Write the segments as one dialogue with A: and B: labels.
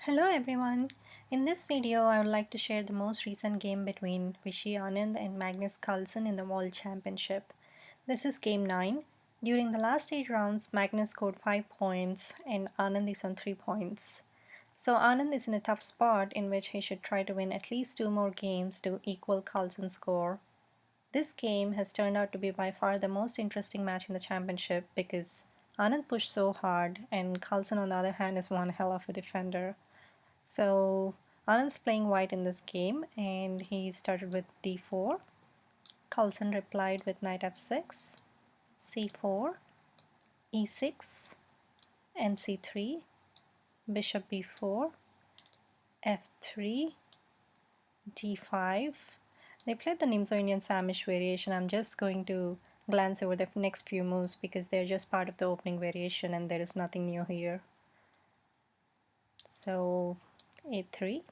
A: Hello everyone! In this video, I would like to share the most recent game between Viswanathan Anand and Magnus Carlsen in the World Championship. This is Game 9. During the last 8 rounds, Magnus scored 5 points and Anand is on 3 points. So Anand is in a tough spot in which he should try to win at least 2 more games to equal Carlsen's score. This game has turned out to be by far the most interesting match in the championship because Anand pushed so hard and Carlsen on the other hand is one hell of a defender. So Anand's playing white in this game and he started with d4. Carlsen replied with knight f6, c4, e6, and c3, bishop b4, f3, d5. They played the Nimzo-Indian Samish variation. I'm just going to glance over the next few moves because they're just part of the opening variation and there is nothing new here. So a3,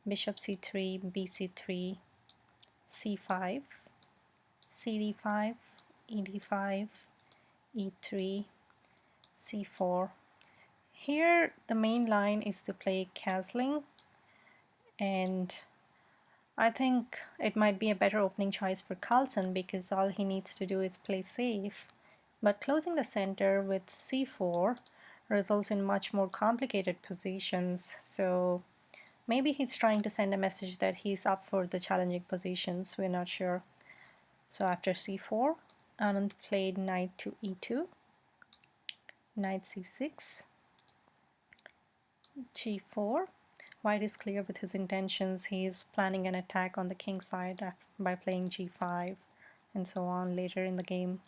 A: bishop c3, bc3, c5, cd5, ed5, e3, c4. Here the main line is to play castling, and I think it might be a better opening choice for Carlsen because all he needs to do is play safe. But closing the center with c4 results in much more complicated positions, so maybe he's trying to send a message that he's up for the challenging positions, we're not sure. So after c4, Anand played knight to e2, knight c6, g4. White is clear with his intentions. He is planning an attack on the king side by playing g5 and so on later in the game.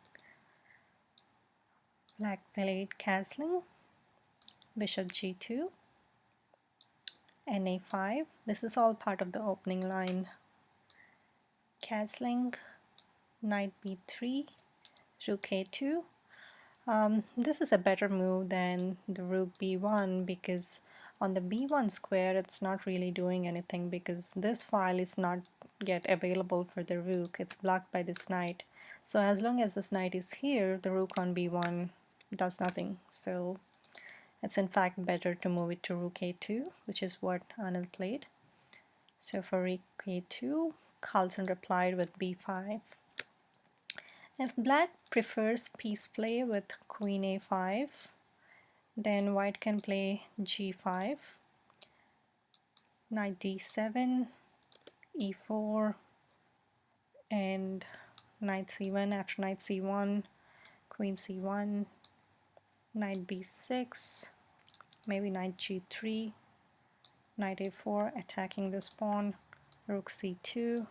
A: Black played castling, bishop g2, na5. This is all part of the opening line. Castling, knight b3, rook a2. This is a better move than the rook b1 because on the b1 square it's not really doing anything because this file is not yet available for the rook. It's blocked by this knight. So as long as this knight is here, the rook on b1 does nothing. So it's in fact better to move it to rook a2, which is what Anand played. So for rook a2, Carlsen replied with b5. If black prefers piece play with queen a5, then white can play g5, knight d7, e4, and knight c1. After knight c1, queen c1, knight b6, maybe knight g3, knight a4, attacking this pawn, rook c2.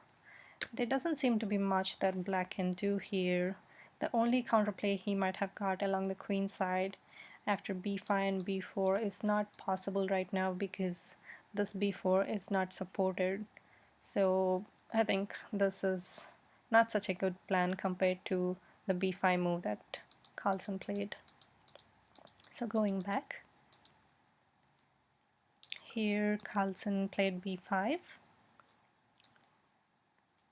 A: There doesn't seem to be much that black can do here. The only counterplay he might have got along the queen side after b5 and b4 is not possible right now because this b4 is not supported. So I think this is not such a good plan compared to the b5 move that Carlsen played. So going back, here Carlsen played b5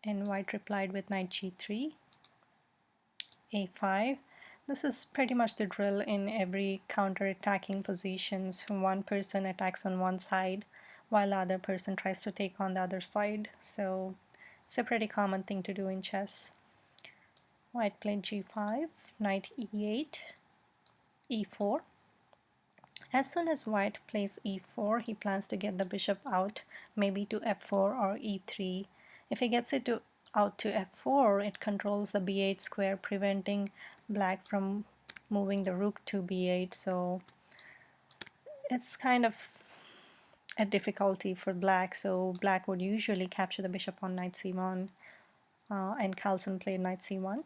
A: and white replied with knight g3, a5. This is pretty much the drill in every counter-attacking positions. One person attacks on one side while the other person tries to take on the other side. So it's a pretty common thing to do in chess. White played g5, knight e8, e4. As soon as white plays e4, he plans to get the bishop out, maybe to f4 or e3. If he gets it out to f4, it controls the b8 square, preventing black from moving the rook to b8. So it's kind of a difficulty for black. So black would usually capture the bishop on knight c1, and Carlsen played knight c1,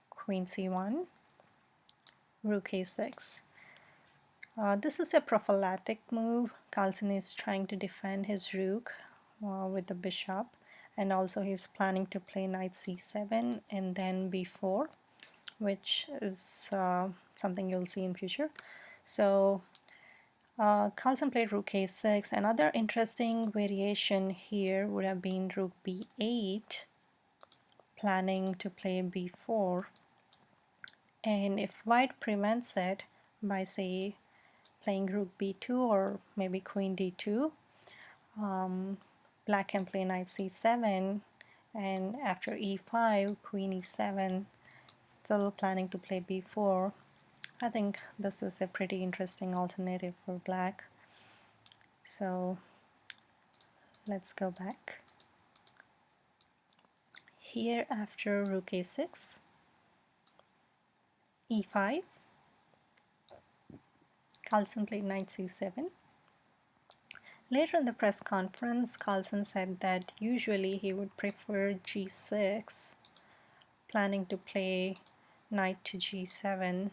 A: queen c1, rook a6. This is a prophylactic move. Carlsen is trying to defend his rook with the bishop, and also he's planning to play knight c7 and then b4, which is something you'll see in future. So Carlsen played rook a6. Another interesting variation here would have been rook b8, planning to play b4, and if white prevents it by, say, playing rook b2 or maybe queen d2. Black can play knight c7, and after e5, queen e7, still planning to play b4. I think this is a pretty interesting alternative for black. So let's go back. Here after rook a6, e5, Carlsen played knight c7. Later in the press conference, Carlsen said that usually he would prefer g6, planning to play knight to g7.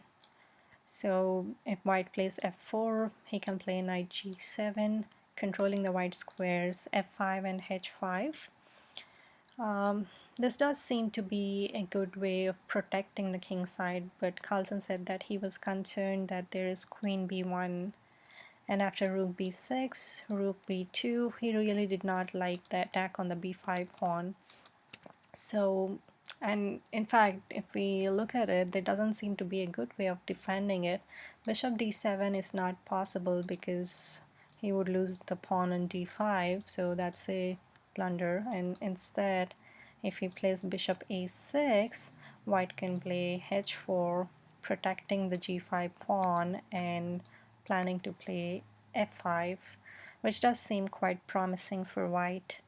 A: So if white plays f4, he can play knight g7, controlling the white squares f5 and h5. This does seem to be a good way of protecting the king side, but Carlsen said that he was concerned that there is queen b1, and after rook b6, rook b2, he really did not like the attack on the b5 pawn. So, and in fact, if we look at it, there doesn't seem to be a good way of defending it. Bishop d7 is not possible because he would lose the pawn on d5, so that's a blunder. And instead, if he plays bishop a6, white can play h4, protecting the g5 pawn and planning to play f5, which does seem quite promising for white.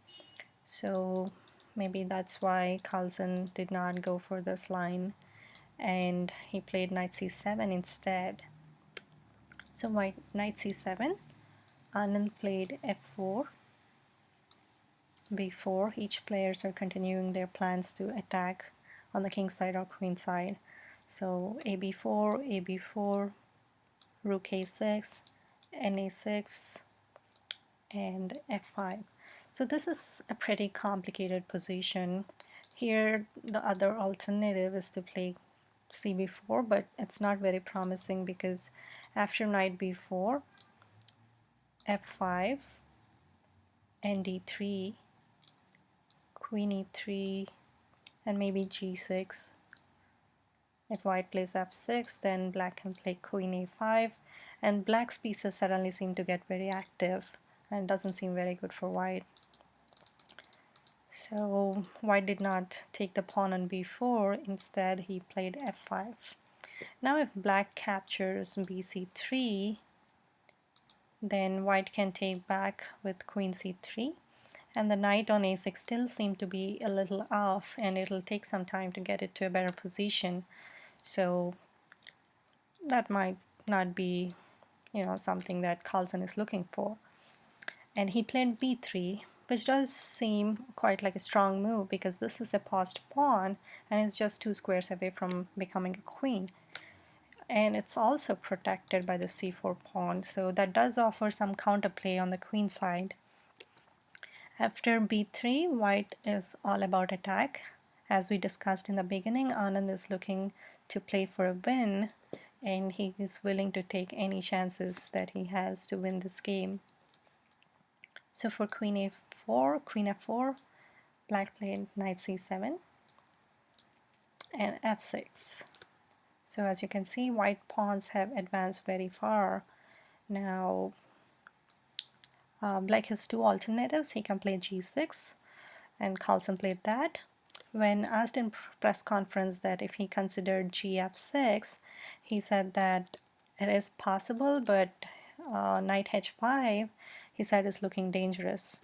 A: So maybe that's why Carlsen did not go for this line and he played knight c7 instead. So white knight c7, Anand played f4, b4. Each players are continuing their plans to attack on the king side or queen side. So ab4, rook a6, na6, and f5. So this is a pretty complicated position. Here the other alternative is to play cb4, but it's not very promising because after knight b4, f5, nd3, queen e3, and maybe g6. If white plays f6, then black can play queen a5, and black's pieces suddenly seem to get very active and doesn't seem very good for white. So white did not take the pawn on b4, instead he played f5. Now if black captures bc3, then white can take back with queen c3, and the knight on a6 still seemed to be a little off, and it'll take some time to get it to a better position. So that might not be, something that Carlsen is looking for. And he played b3, which does seem quite like a strong move because this is a passed pawn and it's just 2 squares away from becoming a queen. And it's also protected by the c4 pawn, so that does offer some counterplay on the queen side. After b3, white is all about attack. As we discussed in the beginning, Anand is looking to play for a win, and he is willing to take any chances that he has to win this game. So for queen f4, black played knight c7 and f6. So as you can see, white pawns have advanced very far. Now black has two alternatives. He can play g6, and Carlsen played that. When asked in press conference that if he considered gf6, he said that it is possible, but knight h5, he said, is looking dangerous.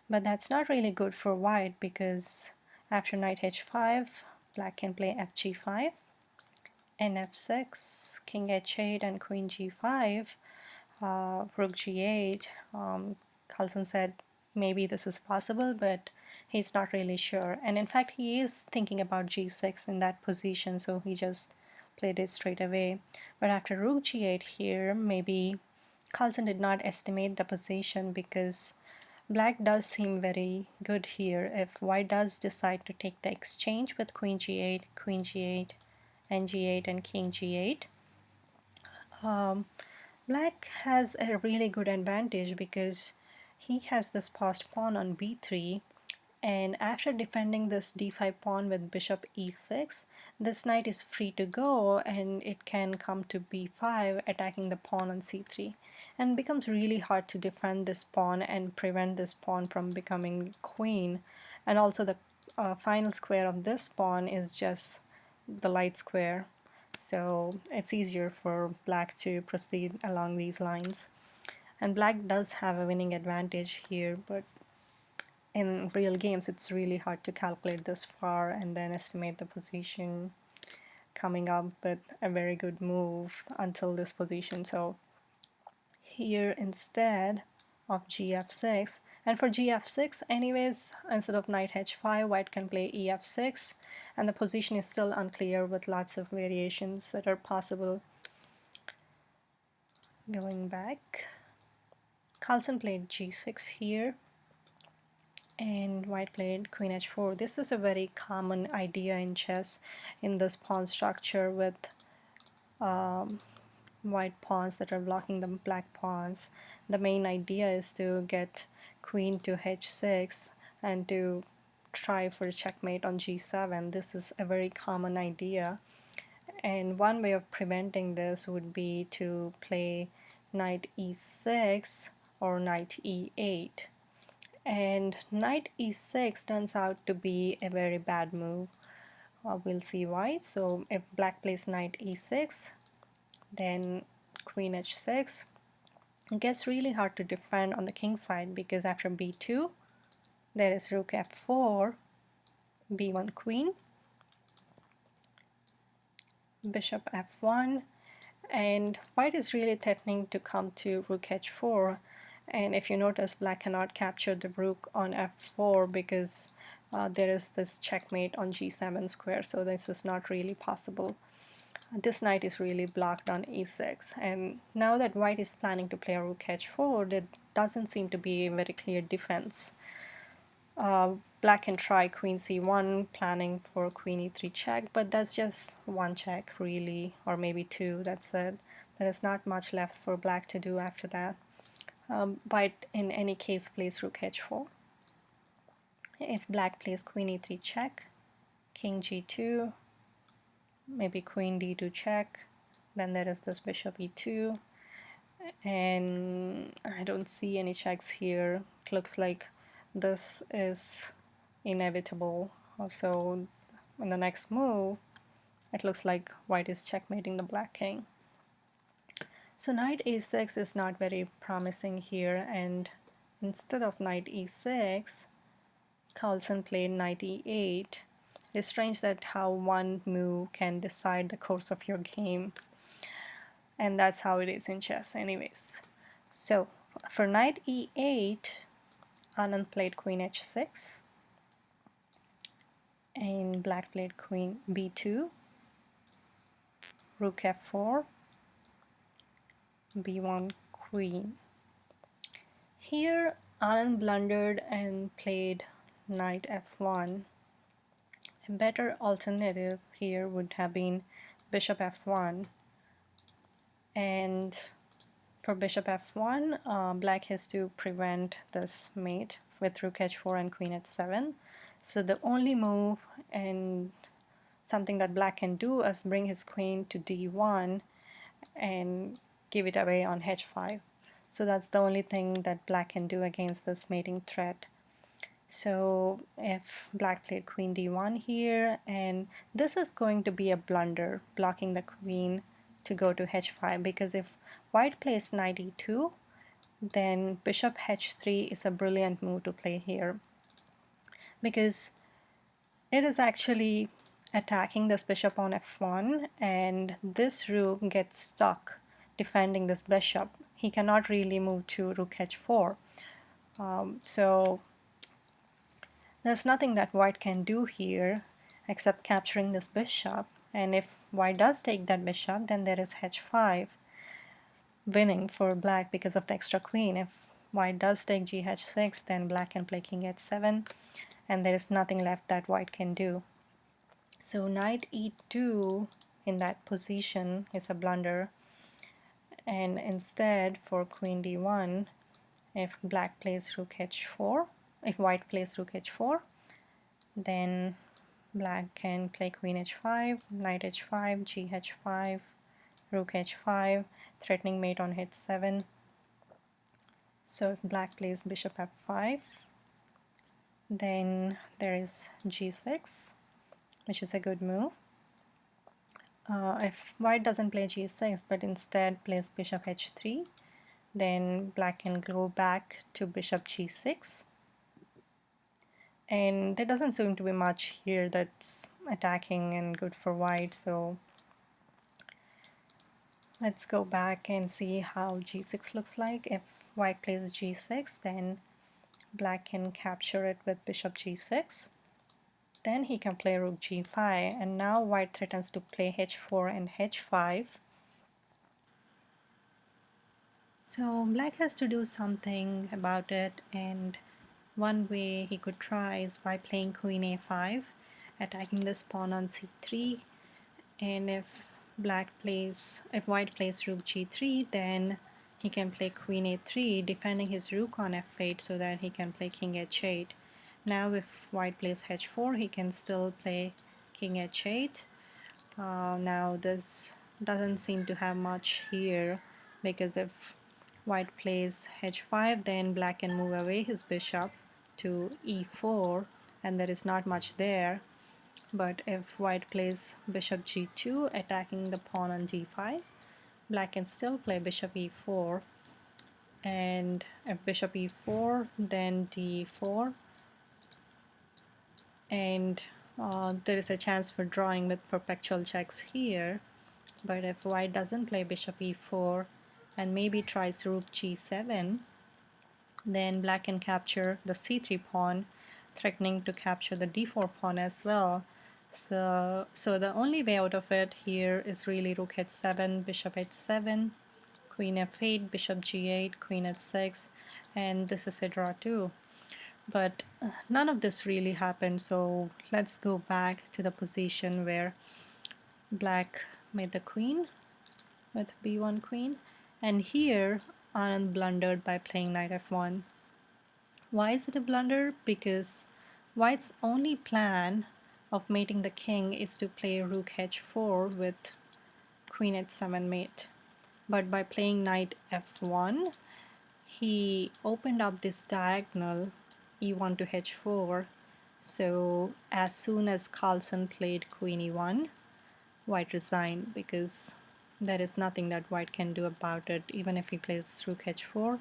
A: But that's not really good for white because after knight h5, black can play fg5, and f6, king h8, and queen g5, rook g8. Carlsen said maybe this is possible, but he's not really sure. And in fact, he is thinking about g6 in that position, so he just played it straight away. But after rook g8 here, maybe Carlsen did not estimate the position because black does seem very good here. If white does decide to take the exchange with queen g8, and g8, and king g8, black has a really good advantage because he has this passed pawn on b3, And after defending this d5 pawn with bishop e6, this knight is free to go and it can come to b5, attacking the pawn on c3. And it becomes really hard to defend this pawn and prevent this pawn from becoming queen. And also the final square of this pawn is just the light square. So it's easier for black to proceed along these lines. And black does have a winning advantage here, but in real games it's really hard to calculate this far and then estimate the position coming up with a very good move until this position. So here instead of gf6, and for gf6 anyways, instead of knight h5, white can play ef6, and the position is still unclear with lots of variations that are possible. Going back, Carlsen played g6 here, and white played queen h4. This is a very common idea in chess, in this pawn structure with white pawns that are blocking the black pawns. The main idea is to get queen to h6 and to try for a checkmate on g7. This is a very common idea, and one way of preventing this would be to play knight e6 or knight e8. And knight e6 turns out to be a very bad move. We'll see why. So if black plays knight e6, then queen h6, it gets really hard to defend on the king side, because after b2 there is rook f4, b1 queen, bishop f1, and white is really threatening to come to rook h4. And if you notice, black cannot capture the rook on f4 because there is this checkmate on g7 square, so this is not really possible. This knight is really blocked on e6, and now that white is planning to play a rook h4, there doesn't seem to be a very clear defense. Black can try queen c1, planning for queen e3 check, but that's just one check really, or maybe two, that's it. There is not much left for black to do after that. White in any case plays rook h4. If black plays queen e3 check, king g2, maybe queen d2 check, then there is this bishop e2, and I don't see any checks here. It looks like this is inevitable. Also, in the next move, it looks like white is checkmating the black king. So knight e6 is not very promising here, and instead of knight e6, Carlsen played knight e8. It's strange that how one move can decide the course of your game, and that's how it is in chess anyways. So for knight e8, Anand played queen h6, and black played queen b2, rook f4, b1 queen. Here Anand blundered and played knight f1. A better alternative here would have been bishop f1, and for bishop f1, black has to prevent this mate with rook h4 and queen h7. So the only move and something that black can do is bring his queen to d1 and give it away on h5. So that's the only thing that black can do against this mating threat. So if black played queen d1 here, and this is going to be a blunder, blocking the queen to go to h5, because if white plays knight e2, then bishop h3 is a brilliant move to play here, because it is actually attacking this bishop on f1, and this rook gets stuck defending this bishop. He cannot really move to rook h4. So there's nothing that white can do here except capturing this bishop, and if white does take that bishop, then there is h5 winning for black because of the extra queen. If white does take gh6, then black can play king h7, and there is nothing left that white can do. So knight e2 in that position is a blunder, and instead for queen d1, if black plays rook h4, if white plays rook h4, Then black can play queen h5, knight h5, g h5, rook h5, threatening mate on h7. So if black plays bishop f5, then there is g6, which is a good move. If white doesn't play g6 but instead plays bishop h3, then black can go back to bishop g6. And there doesn't seem to be much here that's attacking and good for white, so let's go back and see how g6 looks like. If white plays g6, then black can capture it with bishop g6. Then he can play rook g5, and now white threatens to play h4 and h5. So black has to do something about it, and one way he could try is by playing queen a5, attacking this pawn on c3, and if white plays rook g3, then he can play queen a3, defending his rook on f8 so that he can play king h8. Now if white plays h4, he can still play king h8. Now this doesn't seem to have much here, because if white plays h5, then black can move away his bishop to e4, and there is not much there. But if white plays bishop g2, attacking the pawn on g5, black can still play bishop e4, and if bishop e4, then d4, and there is a chance for drawing with perpetual checks here. But if white doesn't play bishop e4 and maybe tries rook g7, then black can capture the c3 pawn, threatening to capture the d4 pawn as well. So the only way out of it here is really rook h7, bishop h7, queen f8, bishop g8, queen h6, and this is a draw too. But none of this really happened, so let's go back to the position where black made the queen with b1 queen, and here Anand blundered by playing knight f1. Why is it a blunder? Because white's only plan of mating the king is to play rook h4 with queen h7 mate. But by playing knight f1, he opened up this diagonal e1 to h4. So as soon as Carlsen played queen e1, white resigned, because there is nothing that white can do about it. Even if he plays rook h4,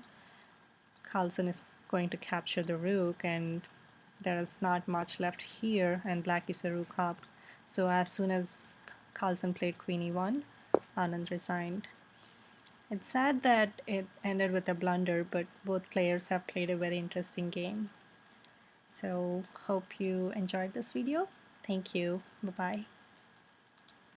A: Carlsen is going to capture the rook, and there is not much left here, and black is a rook up. So as soon as Carlsen played queen e1, Anand resigned. It's sad that it ended with a blunder, but both players have played a very interesting game. So hope you enjoyed this video. Thank you. Bye-bye.